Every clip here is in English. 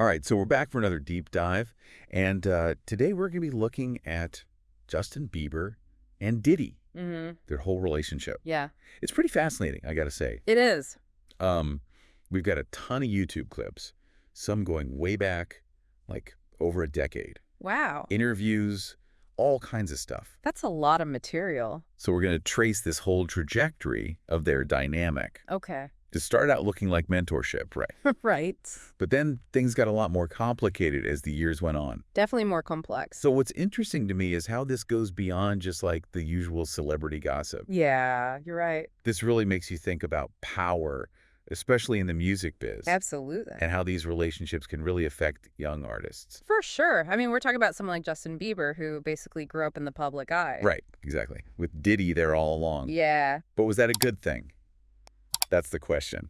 All right, so we're back for another deep dive, and today we're going to be looking at Justin Bieber and Diddy, their whole relationship. Yeah. It's pretty fascinating, I got to say. It is. We've got a ton of YouTube clips, some going way back, like over a decade. Wow. Interviews, all kinds of stuff. That's a lot of material. So we're going to trace this whole trajectory of their dynamic. Okay. To start out looking like mentorship, right? Right. But then things got a lot more complicated as the years went on. Definitely more complex. So what's interesting to me is how this goes beyond just like the usual celebrity gossip. Yeah, you're right. This really makes you think about power, especially in the music biz. Absolutely. And how these relationships can really affect young artists. For sure. I mean, we're talking about someone like Justin Bieber, who basically grew up in the public eye. Right, exactly. With Diddy there all along. Yeah. But was that a good thing? That's the question.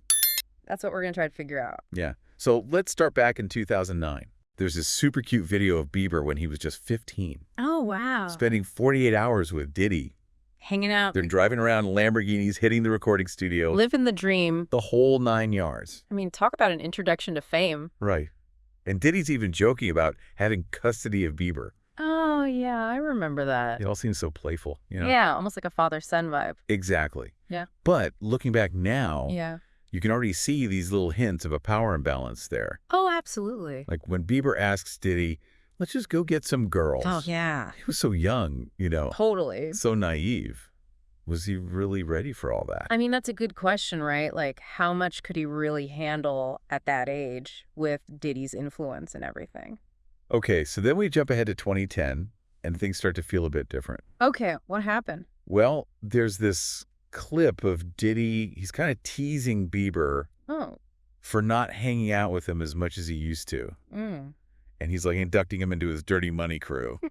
That's what we're going to try to figure out. Yeah. So let's start back in 2009. There's this super cute video of Bieber when he was just 15. Oh, wow. Spending 48 hours with Diddy. Hanging out. They're driving around Lamborghinis, hitting the recording studio. Living the dream. The whole 9 yards. I mean, talk about an introduction to fame. Right. And Diddy's even joking about having custody of Bieber. Oh, yeah, I remember that. It all seems so playful, you know? Yeah, almost like a father-son vibe. Exactly. Yeah. But looking back now, Yeah. you can already see these little hints of a power imbalance there. Oh, absolutely. Like when Bieber asks Diddy, let's just go get some girls. Oh, yeah. He was so young, you know, Totally. so naive. Was he really ready for all that? I mean, that's a good question, right? Like, how much could he really handle at that age with Diddy's influence and everything? Okay, so then we jump ahead to 2010, and things start to feel a bit different. Okay, what happened? Well, there's this clip of Diddy. He's kind of teasing Bieber Oh. for not hanging out with him as much as he used to. Mm. And he's like inducting him into his Dirty Money crew,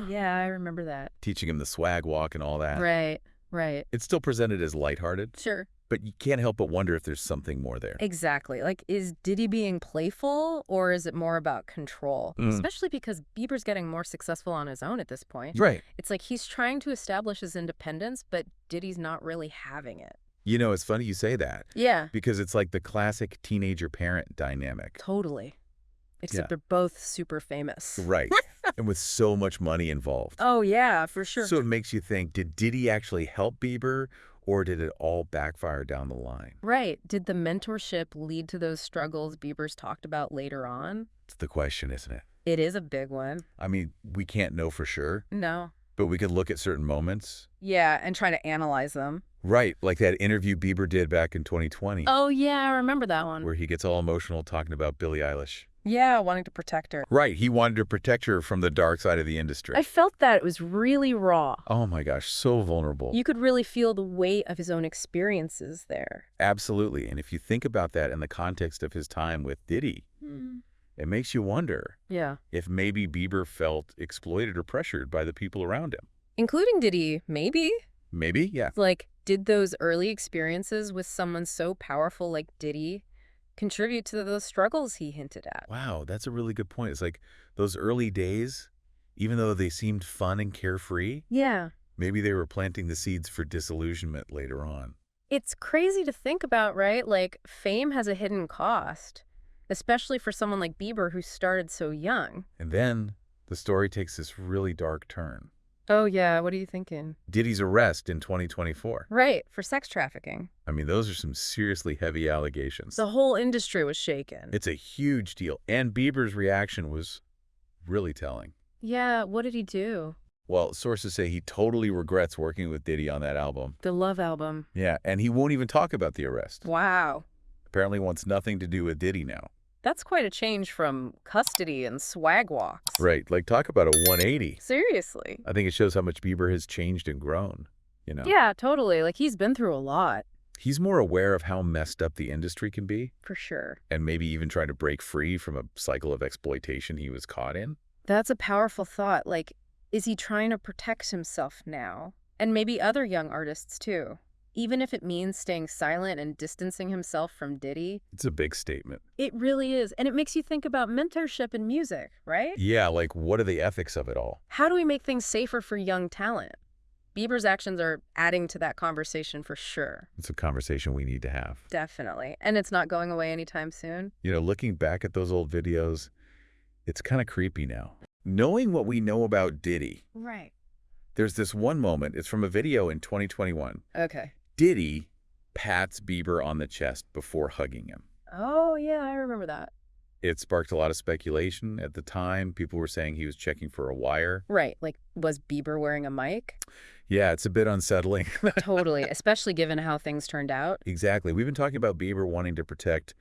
Yeah, I remember that. teaching him the swag walk and all that. Right, right. It's still presented as lighthearted, Sure. but you can't help but wonder if there's something more there. Exactly. Like, is Diddy being playful or is it more about control? Especially because Bieber's getting more successful on his own at this point. Right. It's like he's trying to establish his independence, but Diddy's not really having it. You know, it's funny you say that. Yeah. Because it's like the classic teenager-parent dynamic. Totally. Except Yeah. they're both super famous. Right. And with so much money involved. Oh, yeah, for sure. So it makes you think, did Diddy actually help Bieber, or did it all backfire down the line? Right. Did the mentorship lead to those struggles Bieber's talked about later on? It's the question, isn't it? It is a big one. I mean, we can't know for sure, No. but we could look at certain moments. Yeah, and try to analyze them. Right, like that interview Bieber did back in 2020, Oh, yeah, I remember that one. where he gets all emotional talking about Billie Eilish. Yeah, wanting to protect her. Right, he wanted to protect her from the dark side of the industry. I felt that it was really raw. Oh my gosh, so vulnerable. You could really feel the weight of his own experiences there. Absolutely, and if you think about that in the context of his time with Diddy, it makes you wonder Yeah. if maybe Bieber felt exploited or pressured by the people around him. Including Diddy, maybe? Maybe, yeah. Like, did those early experiences with someone so powerful like Diddy contribute to those struggles he hinted at? Wow, that's a really good point. It's like those early days, even though they seemed fun and carefree, Yeah. maybe they were planting the seeds for disillusionment later on. It's crazy to think about, right? Like, fame has a hidden cost, especially for someone like Bieber who started so young. And then the story takes this really dark turn. Oh, yeah. What are you thinking? Diddy's arrest in 2024. Right. For sex trafficking. I mean, those are some seriously heavy allegations. The whole industry was shaken. It's a huge deal. And Bieber's reaction was really telling. Yeah. What did he do? Well, sources say he totally regrets working with Diddy on that album. The Love album. Yeah, and he won't even talk about the arrest. Wow. Apparently wants nothing to do with Diddy now. That's quite a change from custody and swag walks. Right, like talk about a 180. Seriously. I think it shows how much Bieber has changed and grown, you know? Yeah, totally. Like, he's been through a lot. He's more aware of how messed up the industry can be, For sure. and maybe even trying to break free from a cycle of exploitation he was caught in. That's a powerful thought. Like, is he trying to protect himself now? And maybe other young artists, too. Even if it means staying silent and distancing himself from Diddy. It's a big statement. It really is. And it makes you think about mentorship in music, right? Yeah, like what are the ethics of it all? How do we make things safer for young talent? Bieber's actions are adding to that conversation for sure. It's a conversation we need to have. Definitely. And it's not going away anytime soon. You know, looking back at those old videos, it's kind of creepy now. Knowing what we know about Diddy, Right. there's this one moment. It's from a video in 2021. Okay. Diddy pats Bieber on the chest before hugging him. Oh, yeah, I remember that. It sparked a lot of speculation at the time. People were saying he was checking for a wire. Right. Like, was Bieber wearing a mic? Yeah, it's a bit unsettling. Totally, especially given how things turned out. Exactly. We've been talking about Bieber wanting to protect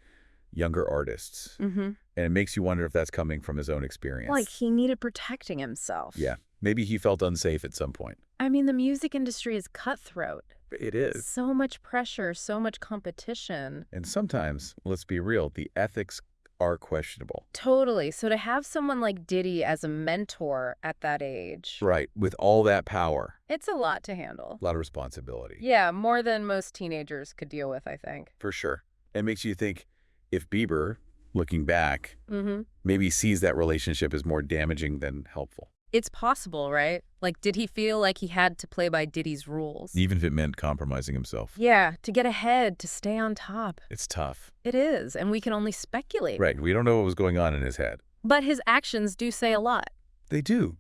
younger artists. Mm-hmm. And it makes you wonder if that's coming from his own experience. Like, he needed protecting himself. Yeah. Maybe he felt unsafe at some point. I mean, the music industry is cutthroat. It is. So much pressure, so much competition. And sometimes, let's be real, the ethics are questionable. Totally. So to have someone like Diddy as a mentor at that age, Right. With all that power, it's a lot to handle. a lot of responsibility. Yeah, more than most teenagers could deal with, I think. For sure. It makes you think if Bieber, looking back, Mm-hmm. maybe sees that relationship as more damaging than helpful. It's possible, right? Like, did he feel like he had to play by Diddy's rules? Even if it meant compromising himself. Yeah, to get ahead, to stay on top. It's tough. It is, and we can only speculate. Right. We don't know what was going on in his head. But his actions do say a lot, They do.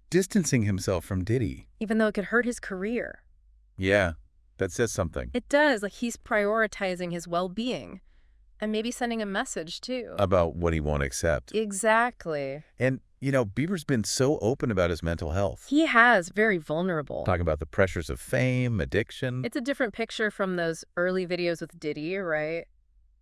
Distancing himself from Diddy. even though it could hurt his career. Yeah, that says something. It does, like he's prioritizing his well-being. And maybe sending a message, too. About what he won't accept. Exactly. And, you know, Bieber's been so open about his mental health. He has, very vulnerable. Talking about the pressures of fame, addiction. It's a different picture from those early videos with Diddy, right?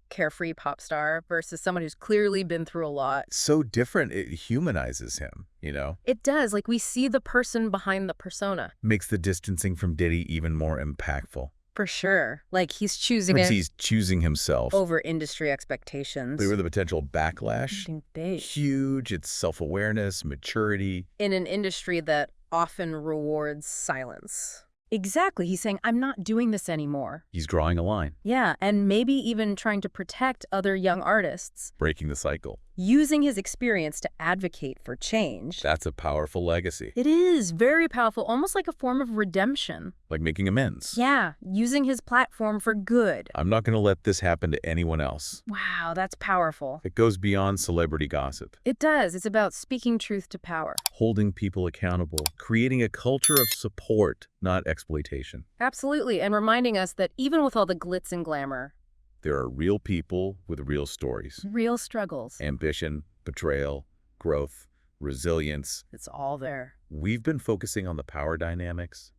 Carefree pop star versus someone who's clearly been through a lot. So different, it humanizes him, you know? It does, like we see the person behind the persona. Makes the distancing from Diddy even more impactful. For sure. Like he's choosing Once it he's choosing himself. over industry expectations. But with the potential backlash, Something big. huge. It's self-awareness, maturity. In an industry that often rewards silence. Exactly. He's saying, I'm not doing this anymore. He's drawing a line, Yeah, and maybe even trying to protect other young artists. breaking the cycle. Using his experience to advocate for change. That's a powerful legacy. It is very powerful, almost like a form of redemption. Like making amends. Yeah, using his platform for good. I'm not going to let this happen to anyone else. Wow, that's powerful. It goes beyond celebrity gossip. It does. It's about speaking truth to power. Holding people accountable. Creating a culture of support, not exploitation. Absolutely, and reminding us that even with all the glitz and glamour, There are real people with real stories. real struggles, Ambition, betrayal, growth, resilience. it's all there. We've been focusing on the power dynamics,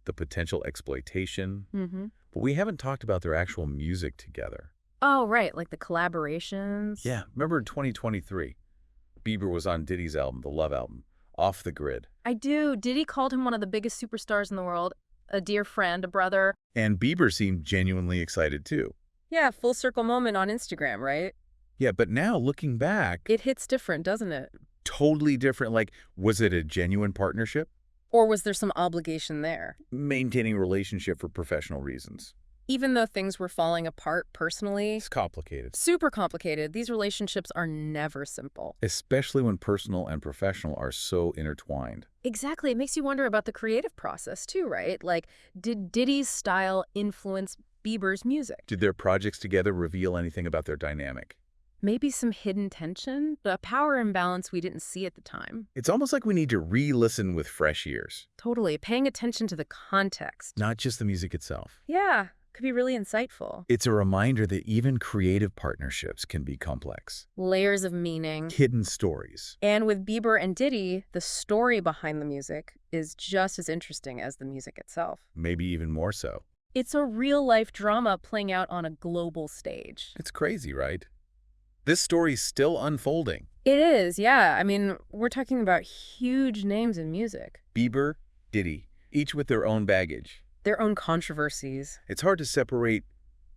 the potential exploitation, Mm-hmm. but we haven't talked about their actual music together. Oh, right, like the collaborations. Yeah, remember in 2023, Bieber was on Diddy's album, the Love album, Off the Grid. I do. Diddy called him one of the biggest superstars in the world, a dear friend, a brother. And Bieber seemed genuinely excited too. Yeah, full circle moment on Instagram, right? Yeah, but now looking back, It hits different, doesn't it? totally different. Like, was it a genuine partnership? Or was there some obligation there? Maintaining a relationship for professional reasons. Even though things were falling apart personally, It's complicated, super complicated, these relationships are never simple. especially when personal and professional are so intertwined. Exactly. It makes you wonder about the creative process too, right? Like, did Diddy's style influence Bieber's music? Did their projects together reveal anything about their dynamic? Maybe some hidden tension, a power imbalance we didn't see at the time. It's almost like we need to re-listen with fresh ears, Totally. Paying attention to the context. not just the music itself. Yeah, could be really insightful. It's a reminder that even creative partnerships can be complex. Layers of meaning. Hidden stories. And with Bieber and Diddy, the story behind the music is just as interesting as the music itself. Maybe even more so. It's a real-life drama playing out on a global stage. It's crazy, right? This story's still unfolding. It is, yeah. I mean, we're talking about huge names in music. Bieber, Diddy, each with their own baggage. Their own controversies. It's hard to separate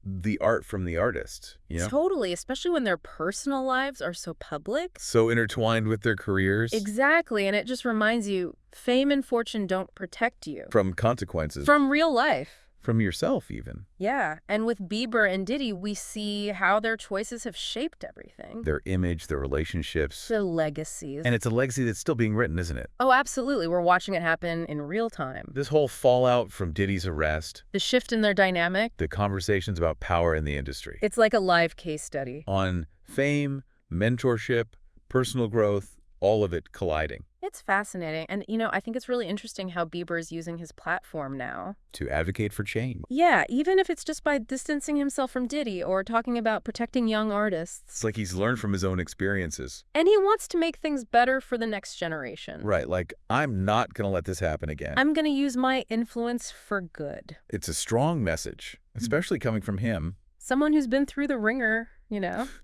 the art from the artist, you know? Totally, especially when their personal lives are so public. So intertwined with their careers. Exactly, and it just reminds you, fame and fortune don't protect you. From consequences. From real life. from yourself even. Yeah, and with Bieber and Diddy, we see how their choices have shaped everything. Their image, their relationships. The legacies. And it's a legacy that's still being written, isn't it? Oh, absolutely. We're watching it happen in real time. This whole fallout from Diddy's arrest. The shift in their dynamic. The conversations about power in the industry. It's like a live case study. On fame, mentorship, personal growth, all of it colliding. It's fascinating. And, I think it's really interesting how Bieber is using his platform now to advocate for change. Yeah, even if it's just by distancing himself from Diddy or talking about protecting young artists. It's like he's learned from his own experiences. And he wants to make things better for the next generation. Right, like, I'm not going to let this happen again. I'm going to use my influence for good. It's a strong message, especially coming from him. Someone who's been through the ringer,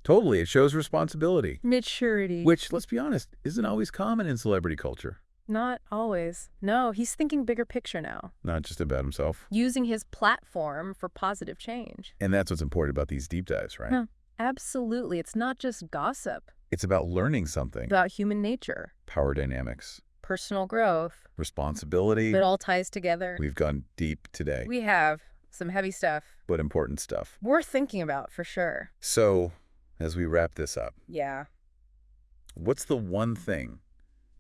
Totally, it shows responsibility. Maturity. Which, let's be honest, isn't always common in celebrity culture. Not always. No, he's thinking bigger picture now. Not just about himself. Using his platform for positive change. And that's what's important about these deep dives, right? Huh. Absolutely. It's not just gossip. It's about learning something. About human nature. Power dynamics. Personal growth. Responsibility. It all ties together. We've gone deep today. We have. Some heavy stuff. But important stuff. Worth thinking about, for sure. So, as we wrap this up. Yeah. What's the one thing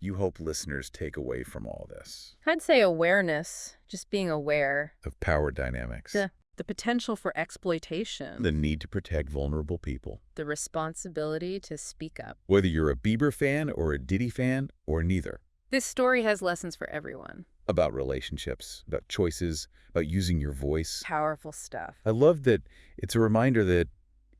you hope listeners take away from all this? I'd say awareness. Just being aware. Of power dynamics. The potential for exploitation. The need to protect vulnerable people. The responsibility to speak up. Whether you're a Bieber fan or a Diddy fan or neither. This story has lessons for everyone. About relationships, about choices, about using your voice. Powerful stuff. I love that it's a reminder that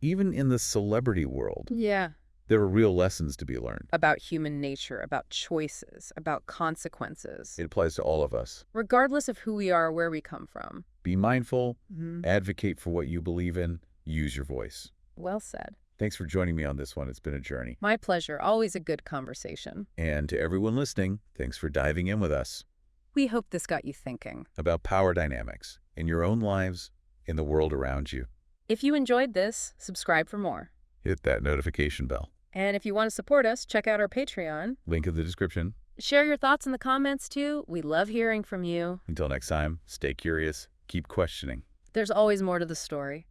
even in the celebrity world, there are real lessons to be learned. About human nature, about choices, about consequences. It applies to all of us. Regardless of who we are or where we come from. Be mindful, advocate for what you believe in, use your voice. Well said. Thanks for joining me on this one. It's been a journey. My pleasure. Always a good conversation. And to everyone listening, thanks for diving in with us. We hope this got you thinking. About power dynamics in your own lives, in the world around you. If you enjoyed this, subscribe for more. Hit that notification bell. And if you want to support us, check out our Patreon. Link in the description. Share your thoughts in the comments, too. We love hearing from you. Until next time, stay curious, keep questioning. There's always more to the story.